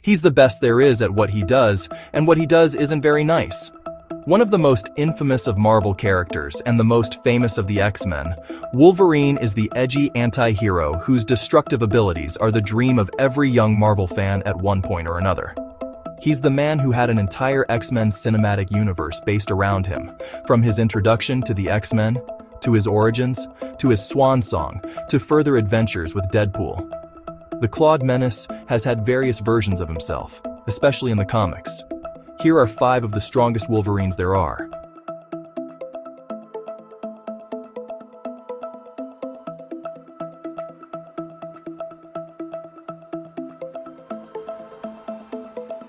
He's the best there is at what he does, and what he does isn't very nice. One of the most infamous of Marvel characters and the most famous of the X-Men, Wolverine is the edgy anti-hero whose destructive abilities are the dream of every young Marvel fan at one point or another. He's the man who had an entire X-Men cinematic universe based around him, from his introduction to the X-Men, to his origins, to his swan song, to further adventures with Deadpool. The Clawed Menace has had various versions of himself, especially in the comics. Here are 5 of the strongest Wolverines there are.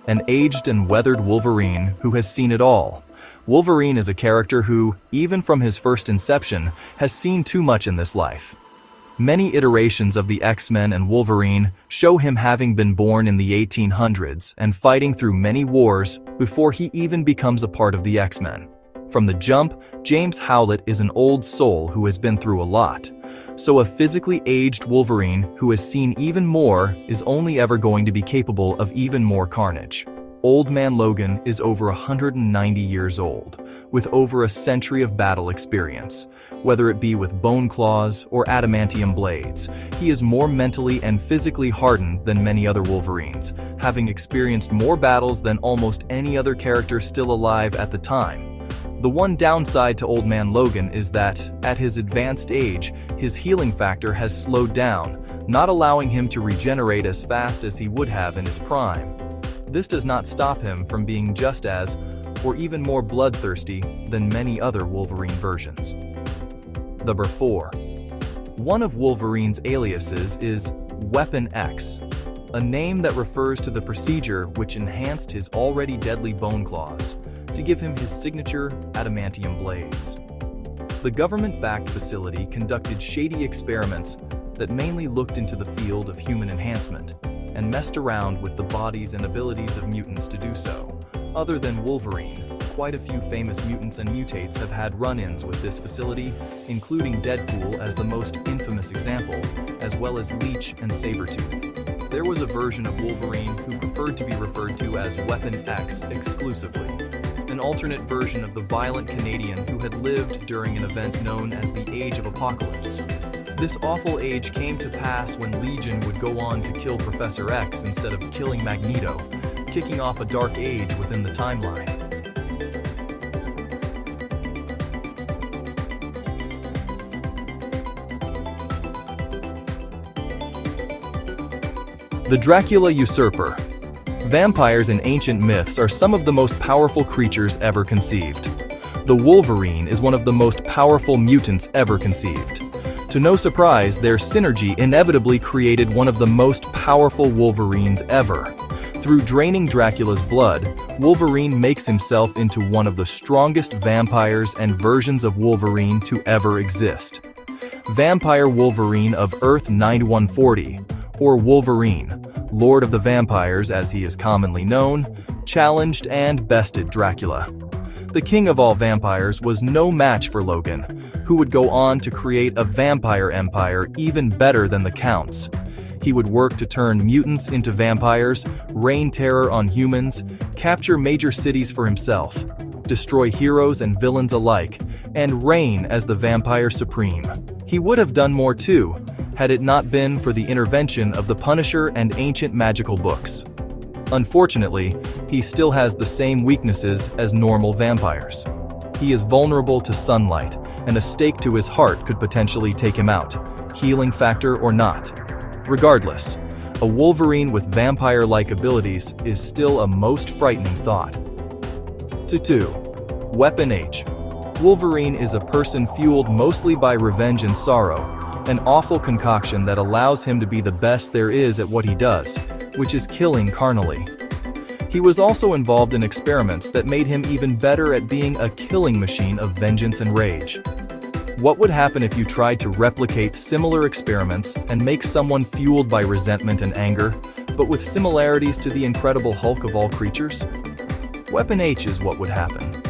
An aged and weathered Wolverine who has seen it all. Wolverine is a character who, even from his first inception, has seen too much in this life. Many iterations of the X-Men and Wolverine show him having been born in the 1800s and fighting through many wars before he even becomes a part of the X-Men. From the jump, James Howlett is an old soul who has been through a lot. So a physically aged Wolverine who has seen even more is only ever going to be capable of even more carnage. Old Man Logan is over 190 years old, with over a century of battle experience. Whether it be with bone claws or adamantium blades, he is more mentally and physically hardened than many other Wolverines, having experienced more battles than almost any other character still alive at the time. The one downside to Old Man Logan is that, at his advanced age, his healing factor has slowed down, not allowing him to regenerate as fast as he would have in his prime. This does not stop him from being just as, or even more bloodthirsty than many other Wolverine versions. Number 4. One of Wolverine's aliases is Weapon X, a name that refers to the procedure which enhanced his already deadly bone claws to give him his signature adamantium blades. The government-backed facility conducted shady experiments that mainly looked into the field of human enhancement and messed around with the bodies and abilities of mutants to do so. Other than Wolverine, quite a few famous mutants and mutates have had run-ins with this facility, including Deadpool as the most infamous example, as well as Leech and Sabretooth. There was a version of Wolverine who preferred to be referred to as Weapon X exclusively, an alternate version of the violent Canadian who had lived during an event known as the Age of Apocalypse. This awful age came to pass when Legion would go on to kill Professor X instead of killing Magneto, kicking off a dark age within the timeline. The Dracula Usurper. Vampires in ancient myths are some of the most powerful creatures ever conceived. The Wolverine is one of the most powerful mutants ever conceived. To no surprise, their synergy inevitably created one of the most powerful Wolverines ever. Through draining Dracula's blood, Wolverine makes himself into one of the strongest vampires and versions of Wolverine to ever exist. Vampire Wolverine of Earth 9140, or Wolverine, Lord of the Vampires as he is commonly known, challenged and bested Dracula. The king of all vampires was no match for Logan, who would go on to create a vampire empire even better than the Counts. He would work to turn mutants into vampires, rain terror on humans, capture major cities for himself, destroy heroes and villains alike, and reign as the Vampire Supreme. He would have done more too, had it not been for the intervention of the Punisher and ancient magical books. Unfortunately, he still has the same weaknesses as normal vampires. He is vulnerable to sunlight, and a stake to his heart could potentially take him out, healing factor or not. Regardless, a Wolverine with vampire-like abilities is still a most frightening thought. 2. Weapon H. Wolverine is a person fueled mostly by revenge and sorrow, an awful concoction that allows him to be the best there is at what he does, which is killing carnally. He was also involved in experiments that made him even better at being a killing machine of vengeance and rage. What would happen if you tried to replicate similar experiments and make someone fueled by resentment and anger, but with similarities to the Incredible Hulk of all creatures? Weapon H is what would happen.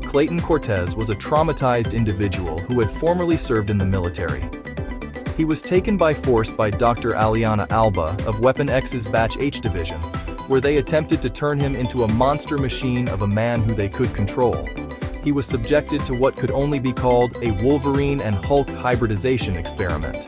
Clayton Cortez was a traumatized individual who had formerly served in the military. He was taken by force by Dr. Aliana Alba of Weapon X's Batch H division, where they attempted to turn him into a monster machine of a man who they could control. He was subjected to what could only be called a Wolverine and Hulk hybridization experiment.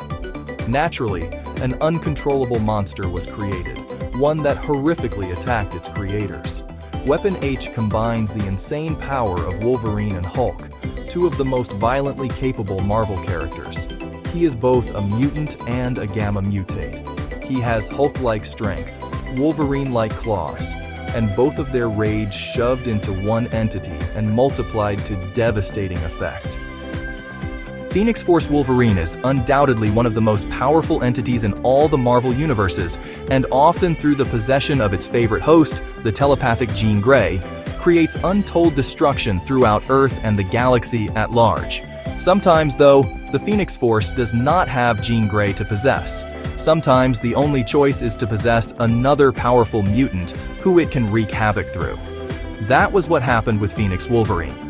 Naturally, an uncontrollable monster was created, one that horrifically attacked its creators. Weapon H combines the insane power of Wolverine and Hulk, two of the most violently capable Marvel characters. He is both a mutant and a gamma mutate. He has Hulk-like strength, Wolverine-like claws, and both of their rage shoved into one entity and multiplied to devastating effect. Phoenix Force Wolverine is undoubtedly one of the most powerful entities in all the Marvel universes, and often through the possession of its favorite host, the telepathic Jean Grey, creates untold destruction throughout Earth and the galaxy at large. Sometimes, though, the Phoenix Force does not have Jean Grey to possess. Sometimes the only choice is to possess another powerful mutant who it can wreak havoc through. That was what happened with Phoenix Wolverine.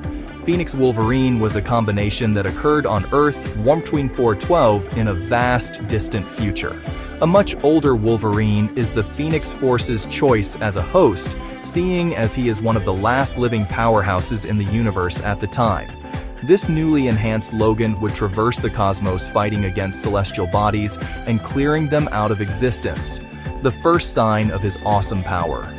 Phoenix Wolverine was a combination that occurred on Earth between 412 in a vast, distant future. A much older Wolverine is the Phoenix Force's choice as a host, seeing as he is one of the last living powerhouses in the universe at the time. This newly enhanced Logan would traverse the cosmos fighting against celestial bodies and clearing them out of existence, the first sign of his awesome power.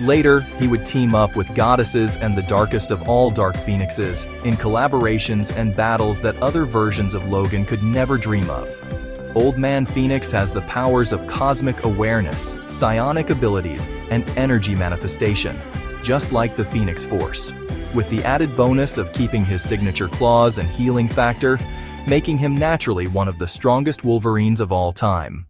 Later, he would team up with goddesses and the darkest of all Dark Phoenixes in collaborations and battles that other versions of Logan could never dream of. Old Man Phoenix has the powers of cosmic awareness, psionic abilities, and energy manifestation, just like the Phoenix Force, with the added bonus of keeping his signature claws and healing factor, making him naturally one of the strongest Wolverines of all time.